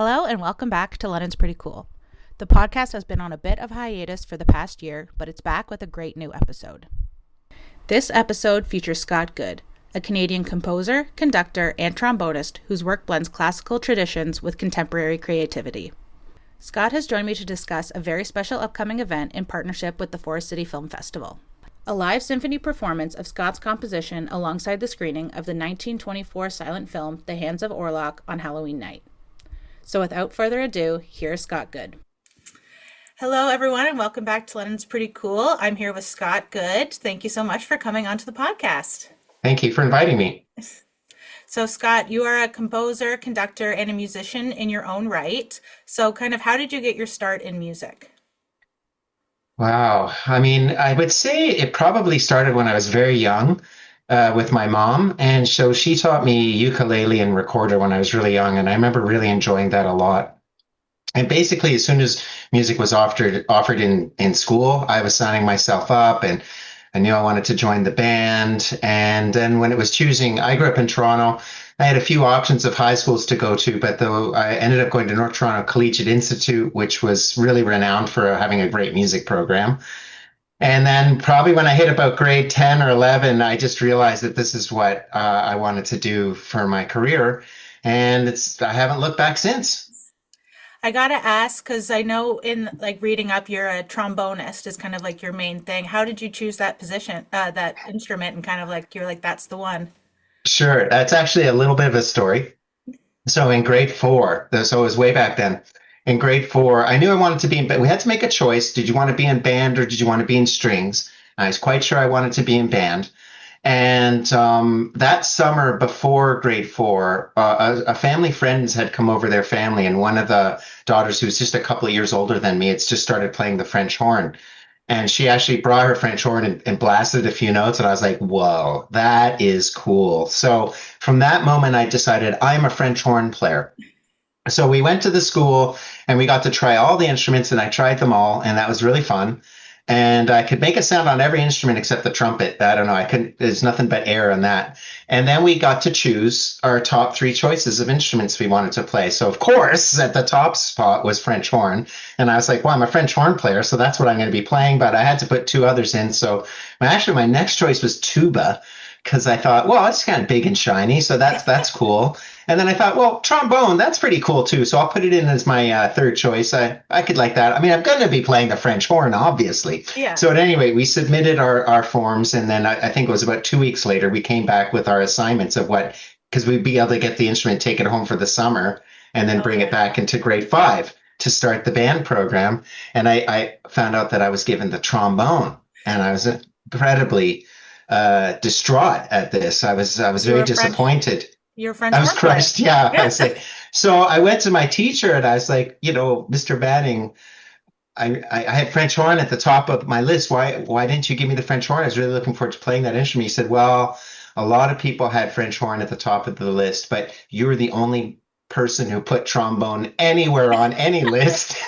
Hello and welcome back to London's Pretty Cool. The podcast has been on a bit of hiatus for the past year, but it's back with a great new episode. This episode features Scott Good, a Canadian composer, conductor, and trombonist whose work blends classical traditions with contemporary creativity. Scott has joined me to discuss a very special upcoming event in partnership with the Forest City Film Festival. A live symphony performance of Scott's composition alongside the screening of the 1924 silent film The Hands of Orlac on Halloween night. So without further ado, here's Scott Good. Hello, everyone, and welcome back to London's Pretty Cool. I'm here with Scott Good. Thank you so much for coming onto the podcast. Thank you for inviting me. So, Scott, you are a composer, conductor, and a musician in your own right. So, how did you get your start in music? Wow. I would say it probably started when I was very young with my mom. And so she taught me ukulele and recorder when I was really young. And I remember really enjoying that a lot. And basically, as soon as music was offered in school, I was signing myself up and I knew I wanted to join the band. And then when it was choosing, I grew up in Toronto. I had a few options of high schools to go to, but though I ended up going to North Toronto Collegiate Institute, which was really renowned for having a great music program. And then probably when I hit about grade 10 or 11, I just realized that this is what I wanted to do for my career. And I haven't looked back since. I gotta ask, because I know in reading up, you're a trombonist is your main thing. How did you choose that position, that instrument, and you're like, that's the one? Sure. That's actually a little bit of a story. So in grade 4, so it was way back then. In grade 4, I knew I wanted to be in band. We had to make a choice. Did you want to be in band or did you want to be in strings? I was quite sure I wanted to be in band. And that summer before grade 4, a family friends had come over their family, and one of the daughters, who was just a couple of years older than me, had just started playing the French horn. And she actually brought her French horn and blasted a few notes. And I was like, whoa, that is cool. So from that moment, I decided I'm a French horn player. So we went to the school and we got to try all the instruments, and I tried them all. And that was really fun. And I could make a sound on every instrument except the trumpet. I don't know. There's nothing but air on that. And then we got to choose our top 3 choices of instruments we wanted to play. So of course, at the top spot was French horn. And I was like, well, I'm a French horn player, so that's what I'm going to be playing. But I had to put 2 others in. So my next choice was tuba, because I thought, well, it's kind of big and shiny, so that's cool. And then I thought, well, trombone, that's pretty cool too. So I'll put it in as my 3rd choice. I could like that. I'm going to be playing the French horn, obviously. Yeah. So at any rate, we submitted our forms. And then I think it was about 2 weeks later, we came back with our assignments of because we'd be able to get the instrument, take it home for the summer, and then bring it back into grade 5 to start the band program. And I found out that I was given the trombone, and I was incredibly distraught at this. I was very disappointed. You're French. I was crushed. Yeah. I was like, so I went to my teacher and I was like, Mr. Banning, I had French horn at the top of my list. Why didn't you give me the French horn? I was really looking forward to playing that instrument. He said, well, a lot of people had French horn at the top of the list, but you were the only person who put trombone anywhere on any list.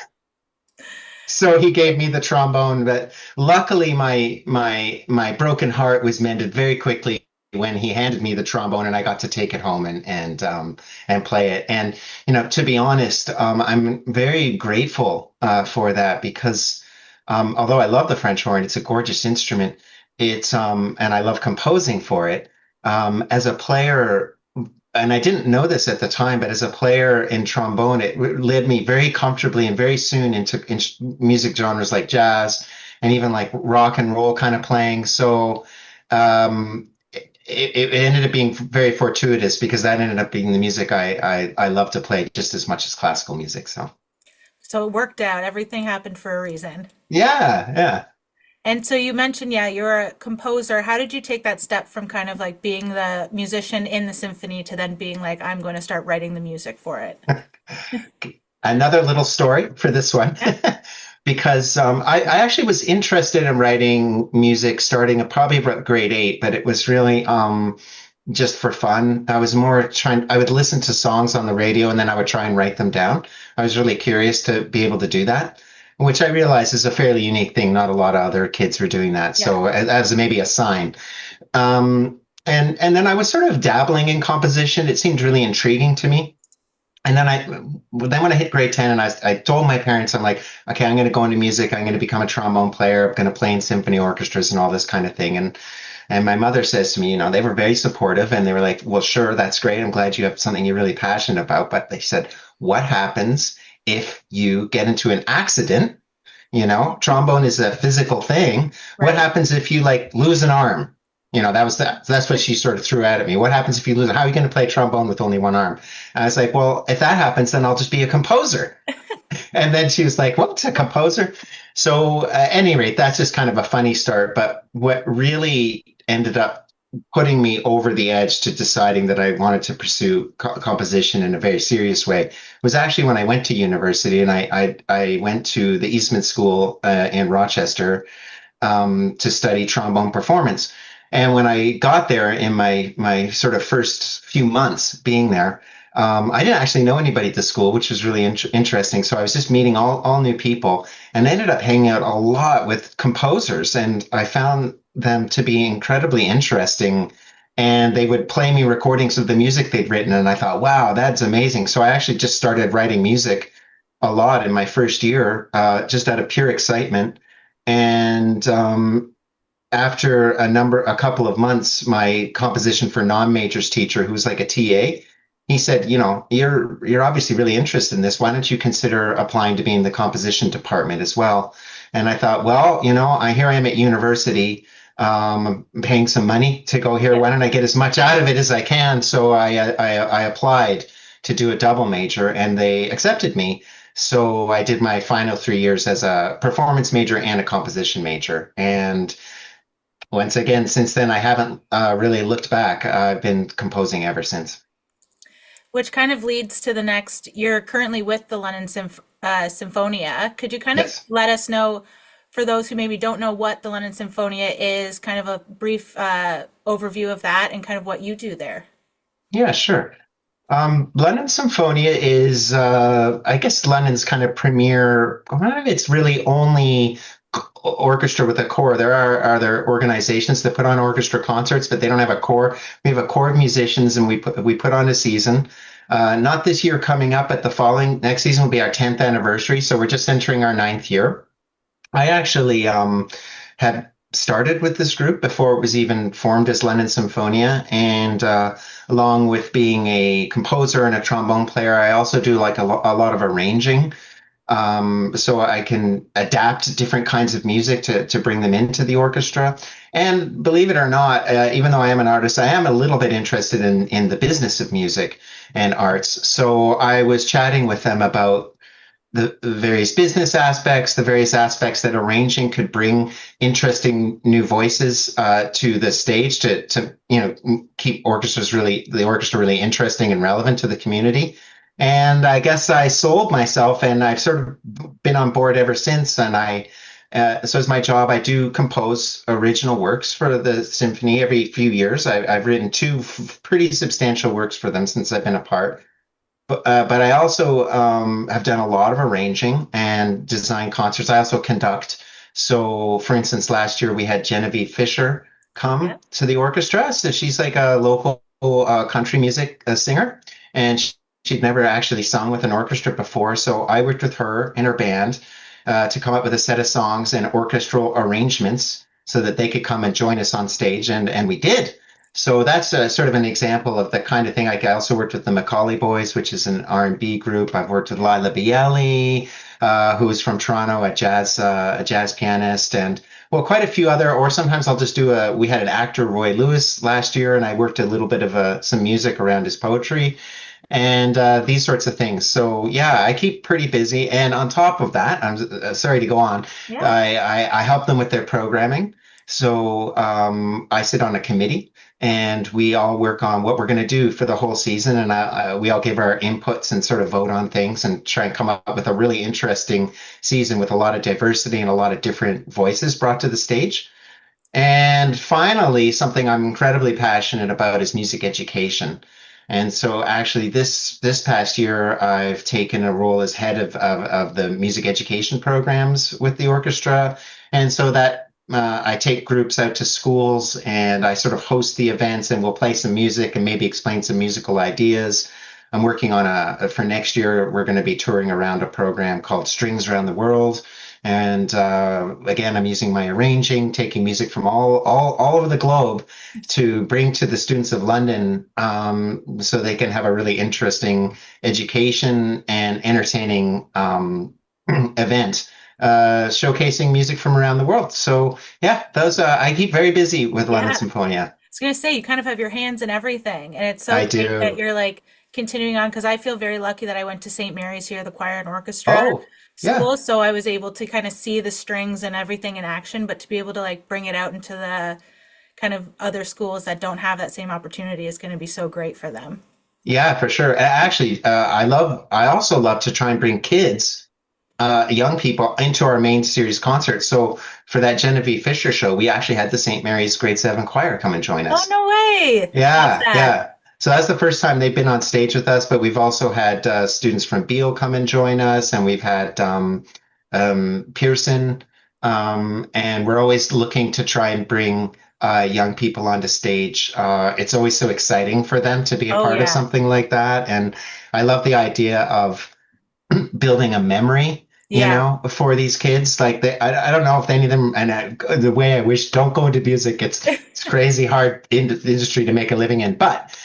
So he gave me the trombone, but luckily my broken heart was mended very quickly when he handed me the trombone, and I got to take it home and play it. And to be honest, I'm very grateful for that, because although I love the French horn, it's a gorgeous instrument. It's and I love composing for it. As a player, and I didn't know this at the time, but as a player in trombone, it led me very comfortably and very soon into music genres like jazz and even like rock and roll kind of playing. So it ended up being very fortuitous, because that ended up being the music I love to play just as much as classical music. So it worked out. Everything happened for a reason. Yeah. And so you mentioned, you're a composer. How did you take that step from being the musician in the symphony to then being like, I'm going to start writing the music for it? Another little story for this one. Because I actually was interested in writing music starting at probably about grade 8, but it was really just for fun. I was more I would listen to songs on the radio and then I would try and write them down. I was really curious to be able to do that, which I realize is a fairly unique thing. Not a lot of other kids were doing that. Yeah. So as maybe a sign. And then I was sort of dabbling in composition. It seemed really intriguing to me. And then when I hit grade 10 and I told my parents, I'm like, okay, I'm going to go into music. I'm going to become a trombone player. I'm going to play in symphony orchestras and all this kind of thing. And my mother says to me, they were very supportive and they were like, well, sure, that's great. I'm glad you have something you're really passionate about. But they said, what happens if you get into an accident? Trombone is a physical thing. What Right. happens if you like lose an arm? That's what she sort of threw out at me. What happens if you lose? How are you going to play trombone with only one arm? And I was like, well, if that happens, then I'll just be a composer. And then she was like, what's a composer? So, at any rate, that's just kind of a funny start. But what really ended up putting me over the edge to deciding that I wanted to pursue composition in a very serious way was actually when I went to university and I went to the Eastman School in Rochester to study trombone performance. And when I got there in my sort of first few months being there, I didn't actually know anybody at the school, which was really interesting. So I was just meeting all new people and I ended up hanging out a lot with composers. And I found them to be incredibly interesting. And they would play me recordings of the music they'd written. And I thought, wow, that's amazing. So I actually just started writing music a lot in my first year, just out of pure excitement. And after a couple of months, my composition for non-majors teacher, who's like a TA, he said, you're obviously really interested in this. Why don't you consider applying to be in the composition department as well? And I thought, well, here I am at university, paying some money to go here. Yeah. Why don't I get as much out of it as I can? So I applied to do a double major, and they accepted me. So I did my final 3 years as a performance major and a composition major. And once again, since then, I haven't really looked back. I've been composing ever since. Which kind of leads to the next. You're currently with the London Symphonia. Could you kind of Yes. let us know, for those who maybe don't know what the London Symphonia is, kind of a brief overview of that and kind of what you do there? Yeah, sure. London Symphonia is, I guess, London's kind of premier. It's really only orchestra with a core. There are other organizations that put on orchestra concerts, but they don't have a core. We have a core of musicians, and we put on a season. Not this year coming up, but the following next season will be our 10th anniversary. So we're just entering our ninth year. I actually had started with this group before it was even formed as London Symphonia, and along with being a composer and a trombone player, I also do like a lot of arranging, so I can adapt different kinds of music to bring them into the orchestra. And believe it or not, even though I am an artist, I am a little bit interested in the business of music and arts. So I was chatting with them about the various business aspects, the various aspects that arranging could bring interesting new voices to the stage to keep the orchestra really interesting and relevant to the community. And I guess I sold myself, and I've sort of been on board ever since. And so as my job, I do compose original works for the symphony every few years. I've written two pretty substantial works for them since I've been a part. But I also have done a lot of arranging and design concerts. I also conduct. So, for instance, last year we had Genevieve Fisher Yeah. come to the orchestra. So she's like a local country music singer, and she'd never actually sung with an orchestra before. So I worked with her and her band to come up with a set of songs and orchestral arrangements so that they could come and join us on stage, and we did. So that's sort of an example of the kind of thing. I also worked with the Macaulay Boys, which is an R&B group. I've worked with Lila Bieli, who is from Toronto, a jazz pianist, and well, quite a few other. Or sometimes I'll just we had an actor, Roy Lewis, last year, and I worked a little bit of some music around his poetry and these sorts of things. So yeah, I keep pretty busy. And on top of that, I'm sorry to go on. Yeah. I help them with their programming. So I sit on a committee, and we all work on what we're going to do for the whole season, and we all give our inputs and sort of vote on things and try and come up with a really interesting season with a lot of diversity and a lot of different voices brought to the stage. And finally, something I'm incredibly passionate about is music education. And so actually this past year, I've taken a role as head of the music education programs with the orchestra. And so that I take groups out to schools and I sort of host the events, and we'll play some music and maybe explain some musical ideas. I'm working on for next year, we're going to be touring around a program called Strings Around the World. And again, I'm using my arranging, taking music from all over the globe to bring to the students of London, so they can have a really interesting education and entertaining event, showcasing music from around the world. So yeah, those I keep very busy with London Yeah. Symphonia. Was gonna say you kind of have your hands in everything, and it's so I great that do. you're like continuing on because I feel very lucky that I went to St. Mary's here, the choir and orchestra Oh, yeah. school, so I was able to kind of see the strings and everything in action, but to be able to like bring it out into the kind of other schools that don't have that same opportunity is going to be so great for them. Yeah, for sure. Actually, I also love to try and bring kids, young people into our main series concerts. So for that Genevieve Fisher show, we actually had the St. Mary's Grade 7 choir come and join Oh, us. no way! Love Yeah, that. yeah. So that's the first time they've been on stage with us, but we've also had students from Beale come and join us, and we've had Pearson, and we're always looking to try and bring young people onto stage. It's always so exciting for them to be a Oh, part of yeah. something like that, and I love the idea of building a memory, Yeah. for these kids. Like I don't know if any of them, and the way I wish, don't go into music. It's crazy hard in the industry to make a living in, but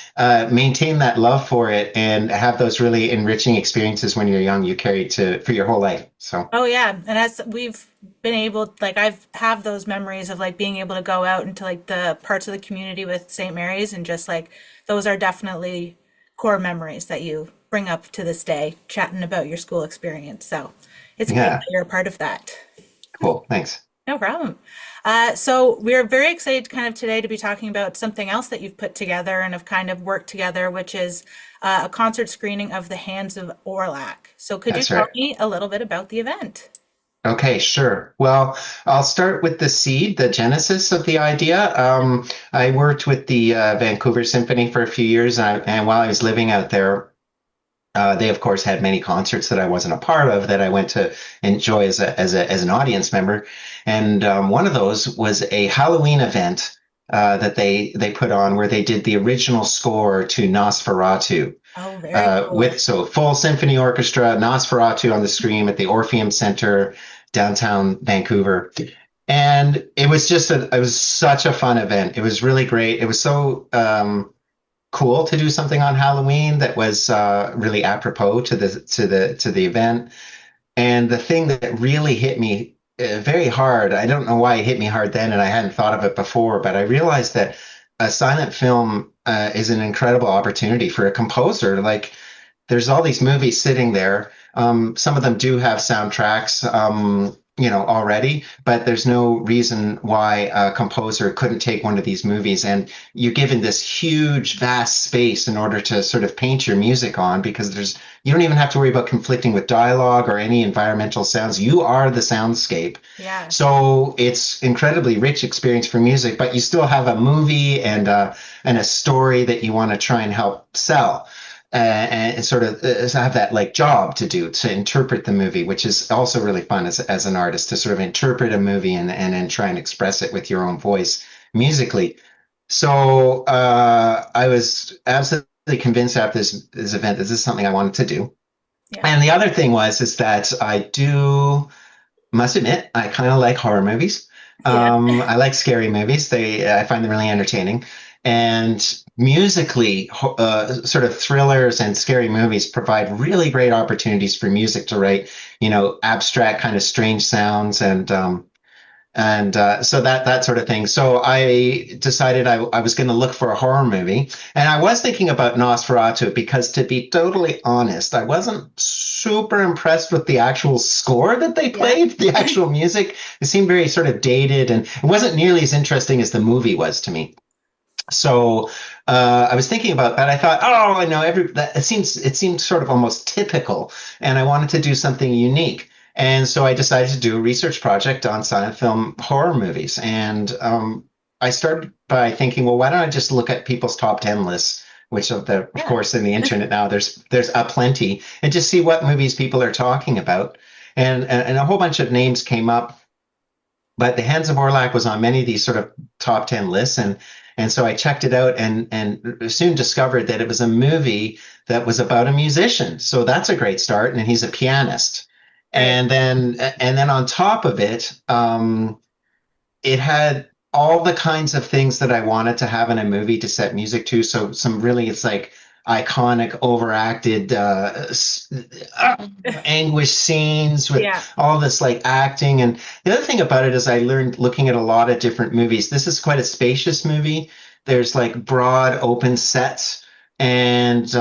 maintain that love for it and have those really enriching experiences when you're young. You carry to for your whole life. So Oh yeah, and as we've been able, like I've have those memories of like being able to go out into like the parts of the community with St. Mary's and just like those are definitely core memories that you bring up to this day, chatting about your school experience. So it's great yeah, that you're a part of that. cool. Thanks. No problem. So we're very excited kind of today to be talking about something else that you've put together and have kind of worked together, which is a concert screening of the Hands of Orlac. So could you That's tell right. me a little bit about the event? Okay, sure. Well, I'll start with the seed, the genesis of the idea. I worked with the Vancouver Symphony for a few years, and while I was living out there, they of course had many concerts that I wasn't a part of that I went to enjoy as an audience member, and one of those was a Halloween event that they put on where they did the original score to Nosferatu. Oh, very With cool. so full symphony orchestra, Nosferatu on the screen at the Orpheum Center, downtown Vancouver. And it was such a fun event. It was really great. It was so cool to do something on Halloween that was really apropos to the event. And the thing that really hit me very hard, I don't know why it hit me hard then, and I hadn't thought of it before, but I realized that a silent film is an incredible opportunity for a composer. Like, there's all these movies sitting there. Some of them do have soundtracks, already, but there's no reason why a composer couldn't take one of these movies and you're given this huge, vast space in order to sort of paint your music on because you don't even have to worry about conflicting with dialogue or any environmental sounds. You are the soundscape. Yeah. So it's incredibly rich experience for music, but you still have a movie and a story that you want to try and help sell and sort of have that like job to do to interpret the movie, which is also really fun as an artist to sort of interpret a movie and then try and express it with your own voice musically. So I was absolutely convinced after this event that this is something I wanted to do. Yeah. And the other thing is that must admit, I kind of like horror movies. Yeah. I like scary movies. I find them really entertaining. And musically, sort of thrillers and scary movies provide really great opportunities for music to write, abstract kind of strange sounds and so that sort of thing. So I decided I was going to look for a horror movie, and I was thinking about Nosferatu because, to be totally honest, I wasn't super impressed with the actual score that they Yeah. played, the actual music. It seemed very sort of dated, and it wasn't nearly as interesting as the movie was to me. So I was thinking about that. I thought, oh, I know it seems sort of almost typical, and I wanted to do something unique. And so I decided to do a research project on silent film horror movies. And I started by thinking, well, why don't I just look at people's top 10 lists, which of Yeah. course, in the internet now, there's a plenty, and just see what movies people are talking about. And a whole bunch of names came up, but The Hands of Orlac was on many of these sort of top 10 lists. And so I checked it out and soon discovered that it was a movie that was about a musician. So that's a great start. And he's a pianist. Right. And then on top of it, it had all the kinds of things that I wanted to have in a movie to set music to. So some really, it's like iconic, overacted, anguish scenes with Yeah. all this like acting. And the other thing about it is I learned looking at a lot of different movies. This is quite a spacious movie. There's like broad open sets and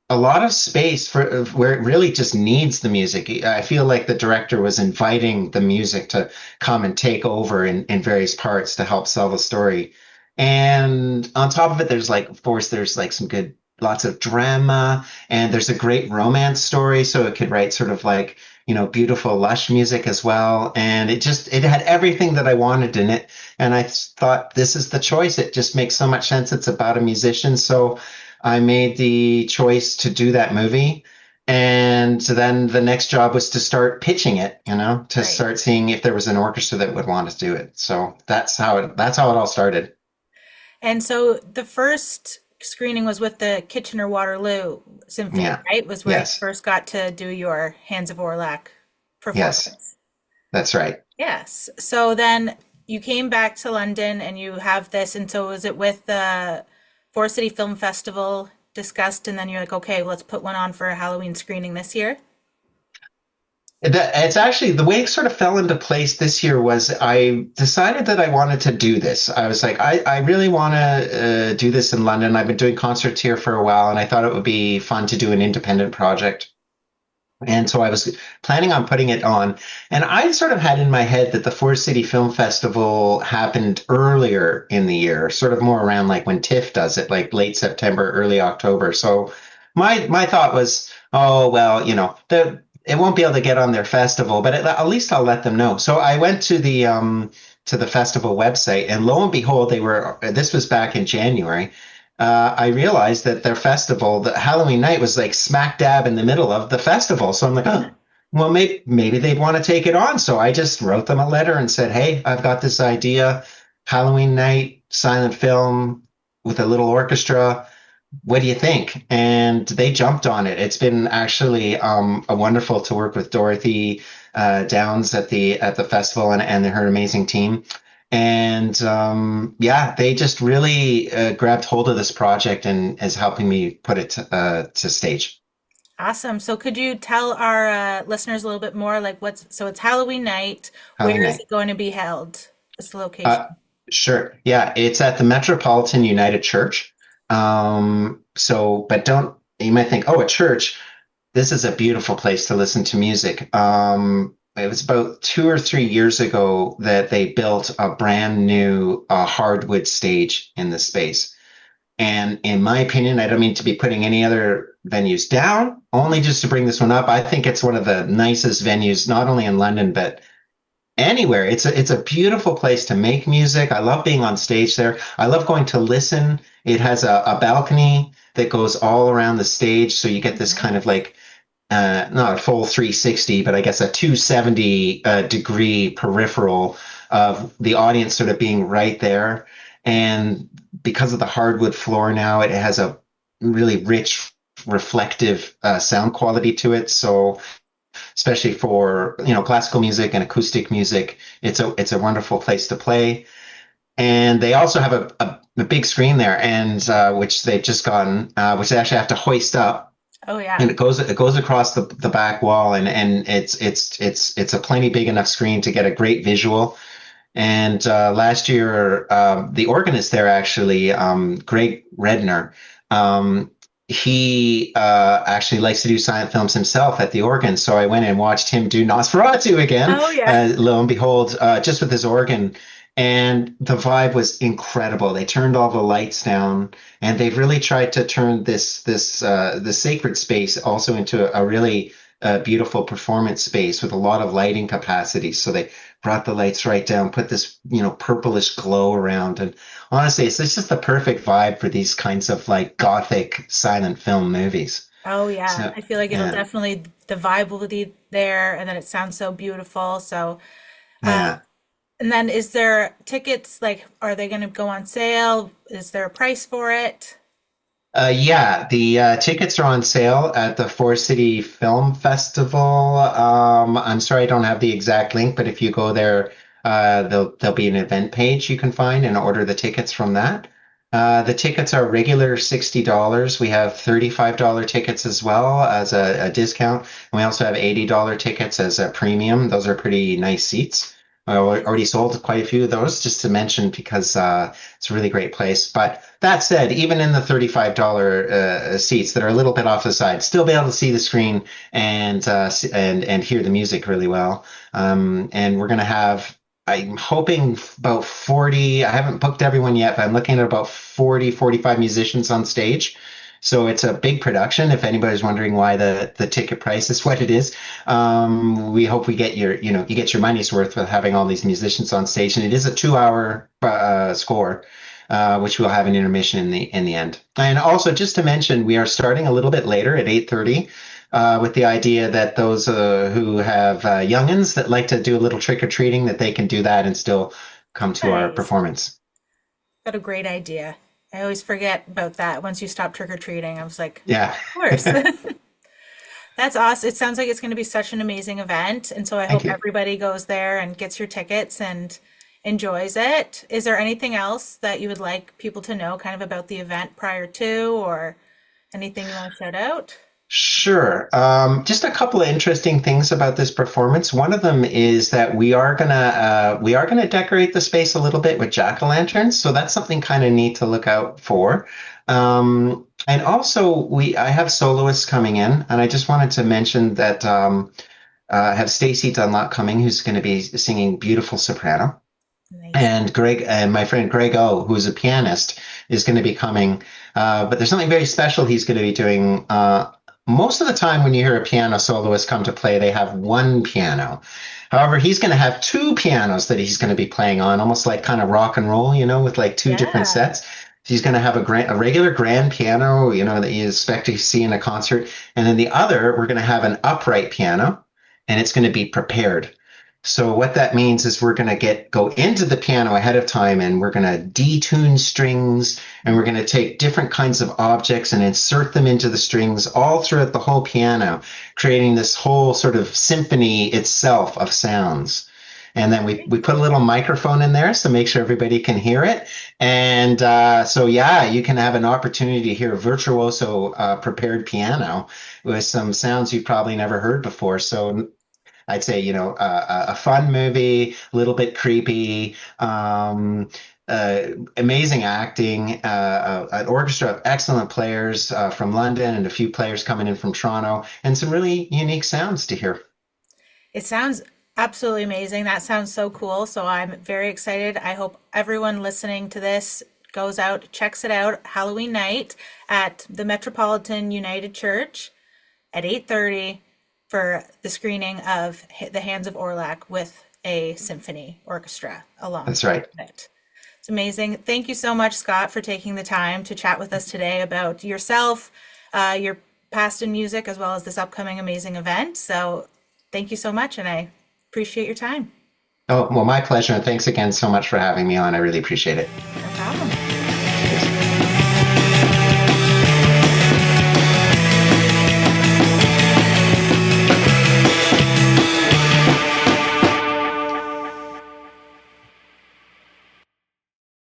a lot of space for where it really just needs the music. I feel like the director was inviting the music to come and take over in various parts to help sell the story. And on top of it, there's like, of course, there's like some good, lots of drama, and there's a great romance story. So it could write sort of like, beautiful, lush music as well. And it had everything that I wanted in it. And I thought, this is the choice. It just makes so much sense. It's about a musician. So I made the choice to do that movie. And then the next job was to start pitching it, to Right. start seeing if there was an orchestra that would want to do it. So that's how it all started. And so the first screening was with the Kitchener Waterloo Symphony, Yeah. right? Was where you Yes. first got to do your Hands of Orlac Yes. performance. That's right. Yes. So then you came back to London and you have this, and so was it with the Forest City Film Festival discussed, and then you're like, okay, let's put one on for a Halloween screening this year? It's actually the way it sort of fell into place this year was I decided that I wanted to do this. I was like, I really want to do this in London. I've been doing concerts here for a while, and I thought it would be fun to do an independent project. And so I was planning on putting it on. And I sort of had in my head that the Forest City Film Festival happened earlier in the year, sort of more around like when TIFF does it, like late September, early October. So my thought was, oh, well, it won't be able to get on their festival, but at least I'll let them know. So I went to the festival website, and lo and behold, this was back in January. I realized that their festival, the Halloween night, was like smack dab in the middle of the festival. So I'm like, oh, well, maybe they'd want to take it on. So I just wrote them a letter and said, hey, I've got this idea, Halloween night, silent film with a little orchestra. What do you think? And they jumped on it. It's been actually a wonderful to work with Dorothy Downs at the festival and her amazing team. And yeah, they just really grabbed hold of this project and is helping me put it to stage. Awesome. So could you tell our listeners a little bit more, like so it's Halloween night. Halloween Where is night. it going to be held? What's the location? Uh, sure. Yeah, it's at the Metropolitan United Church. But you might think, oh, a church. This is a beautiful place to listen to music. It was about 2 or 3 years ago that they built a brand new hardwood stage in the space. And in my opinion, I don't mean to be putting any other venues down, only just to bring this one up. I think it's one of the nicest venues, not only in London, but anywhere. It's a beautiful place to make music. I love being on stage there. I love going to listen. It has a balcony that goes all around the stage, so you get this kind of like not a full 360, but I guess a 270 degree peripheral of the audience sort of being right there. And because of the hardwood floor now, it has a really rich, reflective sound quality to it. So especially for classical music and acoustic music, it's a wonderful place to play. And they also have a big screen there, and which they've just gotten, which they actually have to hoist up, Oh yeah. and it goes across the back wall, and it's a plenty big enough screen to get a great visual. And last year, the organist there actually, Greg Redner, he actually likes to do silent films himself at the organ. So I went and watched him do Nosferatu again, Oh yeah. lo and behold, just with his organ. And the vibe was incredible. They turned all the lights down, and they've really tried to turn the sacred space also into a really beautiful performance space with a lot of lighting capacity. So they brought the lights right down, put this purplish glow around, and honestly, it's just the perfect vibe for these kinds of like gothic silent film movies. Oh yeah. So I feel like it'll yeah, definitely the vibe will be there, and then it sounds so beautiful. So yeah. And then is there tickets, like, are they going to go on sale? Is there a price for it? Yeah, the tickets are on sale at the Forest City Film Festival. I'm sorry, I don't have the exact link, but if you go there, there'll be an event page you can find and order the tickets from that. The tickets are regular $60. We have $35 tickets as well as a discount, and we also have $80 tickets as a premium. Those are pretty nice seats. I already sold quite a few of those, just to mention, because it's a really great place. But that said, even in the $35 seats that are a little bit off the side, still be able to see the screen and hear the music really well. And we're going to have, I'm hoping about 40. I haven't booked everyone yet, but I'm looking at about 40, 45 musicians on stage. So it's a big production. If anybody's wondering why the ticket price is what it is, we hope we get you get your money's worth with having all these musicians on stage. And it is a 2 hour score, which we'll have an intermission in the end. And also, just to mention, we are starting a little bit later at 8:30. With the idea that those who have youngins that like to do a little trick or treating, that they can do that and still come to our Nice. performance. What a great idea. I always forget about that once you stop trick or treating. I was like, Yeah. of course. That's awesome. It sounds like it's going to be such an amazing event. And so I Thank hope you. everybody goes there and gets your tickets and enjoys it. Is there anything else that you would like people to know kind of about the event prior to, or anything you want to shout out? Sure. Just a couple of interesting things about this performance. One of them is that we are gonna decorate the space a little bit with jack-o'-lanterns, so that's something kind of neat to look out for. And also, I have soloists coming in, and I just wanted to mention that I have Stacy Dunlop coming, who's going to be singing beautiful soprano. Nice. And Greg and my friend Greg O, who's a pianist, is going to be coming. But there's something very special he's going to be doing. Most of the time, when you hear a piano soloist come to play, they have one piano. However, he's going to have two pianos that he's going to be playing on, almost like kind of rock and roll, with like two different Yeah. sets. He's going to have a regular grand piano, that you expect to see in a concert, and then the other, we're going to have an upright piano, and it's going to be prepared. So what that means is we're going to go into the piano ahead of time, and we're going to detune strings, and we're going to take different kinds of objects and insert them into the strings all throughout the whole piano, creating this whole sort of symphony itself of sounds. And then we put a little microphone in there, so make sure everybody can hear it. And so, yeah, you can have an opportunity to hear a virtuoso prepared piano with some sounds you've probably never heard before. So I'd say, a fun movie, a little bit creepy, amazing acting, an orchestra of excellent players from London, and a few players coming in from Toronto, and some really unique sounds to hear. It sounds absolutely amazing. That sounds so cool. So I'm very excited. I hope everyone listening to this goes out, checks it out Halloween night at the Metropolitan United Church at 8:30 for the screening of The Hands of Orlac with a symphony orchestra That's alongside right. it. It's amazing. Thank you so much, Scott, for taking the time to chat with us today about yourself, your past in music, as well as this upcoming amazing event. So thank you so much, and I appreciate your time. Oh, well, my pleasure. And thanks again so much for having me on. I really appreciate it. No problem.